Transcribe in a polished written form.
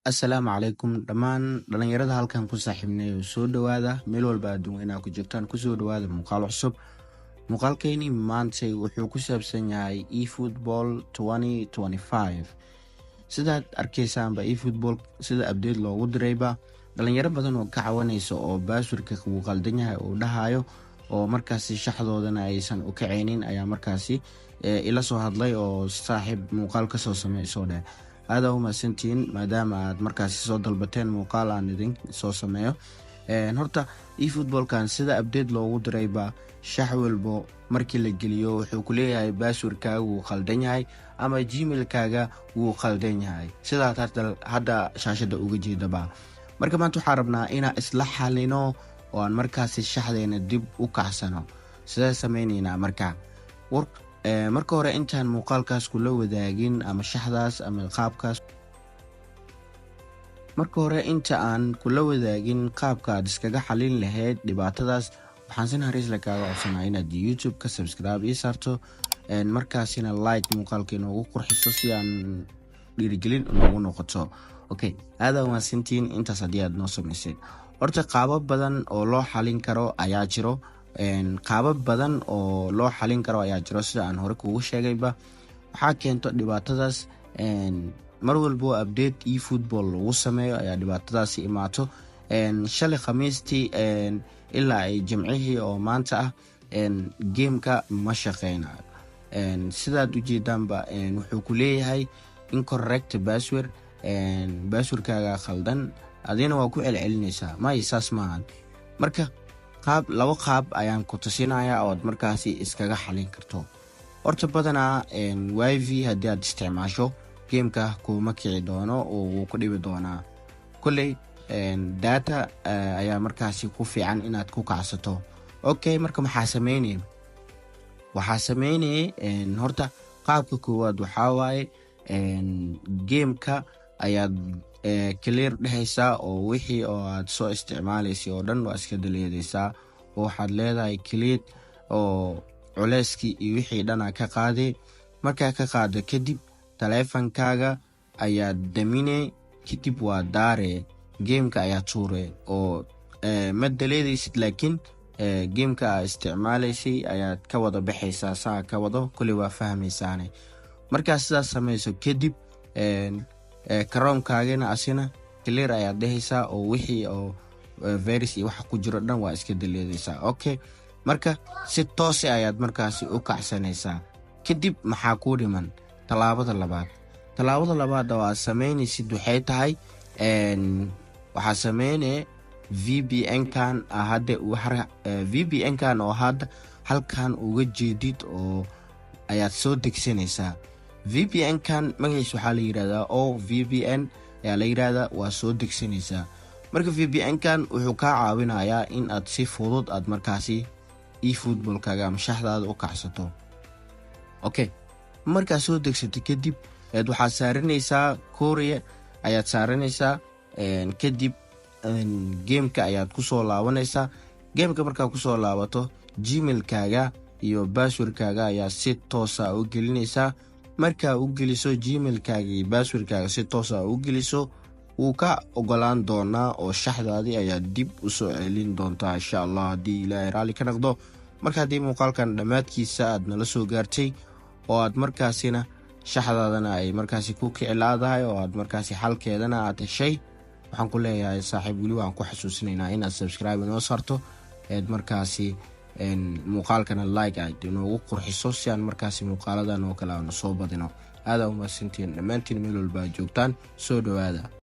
Assalaamu calaykum dhammaan dhalinyarada halkan ku saaxiibnay oo soo dhawaada meel walba adduunka inaad ku jirtaan kusoo dhawaada muuqaal cusub. Muuqaalkeeni maanta wuxuu ku saabsan yahay eFootball 2025. Sidaad arkaysaanba eFootball sida update loogu dirayba dhalinyaro badan oo ka cawanaysa oo baaswirka uu qaldan yahay oo dhahayo oo markaasi shaxdoodana aysan u kacaynin ayaa markaasi ila soo hadlay oo saaxiib muuqaal ka soo sameeyso dheh aad u mahadsantiin maadaama aad markaasi soo dalbateen muuqaal aan idin soo sameeyo. Horta eFootball-kan sida update loogu dirayba shax walbo markii la geliyo wuxuu ku leeyahay baaswirkaaga wuu qaldan yahay ama gmail-kaaga wuu qaldan yahay sidaa hadda shaashada uga jeedaba. Marka maanta waxaan rabnaa inaan isla xalino oo aan markaasi shaxdeena dib u kacsano. Sidee sameynayna marka marka hore intaan muuqaalkaas kula wadaagin ama shaxdaas ama qaabkaas marka hore inta aan kula wadaagin qaabka aad iskaga xalin lahayd dhibaatadaas waxaan si naxariis leh kaaga codsanaa inaad YouTube ka subscribe ii saarto markaasina like muuqaalka inoogu qurxiso si aan dhiirigelin ugu noqoto. Okay, aad u mahadsantiin intaas haddii aad noo samaysay. Horta qaabab badan oo loo xalin karo ayaa jiro sida aan hore kuugu sheegayba. Waxaa keento dhibaatadaas mar walbo update eFootball lagu sameeyo ayaa dhibaatadaasi imaato. Shalay Khamiistii ilaa ay Jimcihii oo maanta ah gameka ma shaqeynayo. Sidaad u jeedaanba wuxuu ku leeyahay incorrect password passwordkaaga khaldan adina waa ku celcelinaysaa ma isaas maahan. Marka laba qaab ayaan ku tusinayaa oo markaasi iskaga xalin karto. Horta badanaa wifi haddii aad isticmaasho gameka kuma kici doono oo wuu ku dhibi doonaa. Kulley data ayaa markaasi ku fiican inaad ku kacsato. Okay, marka waxaa sameynay horta qaabka koowaad waxaa waaye gameka ayaad clear dhehaysaa oo wixii oo aad soo isticmaalaysay oo dhan waa iska daleedaysaa oo waxaad leedahay clear oo culeyskii iyo wixii dhan ka qaaday. Markaa ka qaado kadib taleefankaaga ayaad damine kadib waa daare gameka ayaa tuure oo ma daleedaysid laakiin gameka aad isticmaalaysay ayaad ka wada baxaysaa saa ka wado kulli waa fahmaysaane. Markaa sidaas samayso kadib Chrome-kaagana asina clear ayaad dhehaysaa oo wixii oo virus iyo waxa ku jiro dhan waa iska daleedaysaa. Okay, marka si toos ayaad markaasi u kacsanaysaa. Kadib maxaa ku dhiman talaabada labaad oo aad sameynaysid waxay tahay waxaa sameynay VPN-kan VPN-kan oo hadda halkan uga jeedid oo ayaad soo degsanaysaa. VPN-kan magaciisa waxaa la yiraahdaa VPN ayaa la yiraahdaa waa soo degsanaysaa. Marka VPN-kan wuxuu ka caawinayaa in aad si fudud aad markaasi eFootball-kaaga ama shaxdaada u kacsato. Okay, marka soo degsato kadib waxaad saaranaysaa Korea ayaad saaranaysaa kadib gameka ayaad ku soo laabanaysaa. Gameka markaa ku soo laabato gmail-kaaga iyo passwordkaaga ayaa si toos ah u gelinaysaa. Markaa u geliso gmail-kaaga iyo passwordkaaga si toos ah u geliso wuu ka ogolaan doonaa oo shaxdaadii ayaa dib u soo celin doontaa insha Allah haddii Ilaahay raali ka noqdo. Marka haddii muuqaalkan dhammaadkiisa aad nala soo gaartay oo aad markaasina shaxdaadana ay markaasi ku kici laadahay oo aad markaasi xalkeedana aad heshay waxaan ku leeyahay saaxiib weli waan ku xasuusinaynaa inaad subscribe inoo saarto markaasi muuqaalkana like aad inoogu qurxiso si aan markaasi muuqaaladan oo kale aan soo badino. aad u mahadsantiin dhammaantiin meel walba joogtaan soo dhawaada.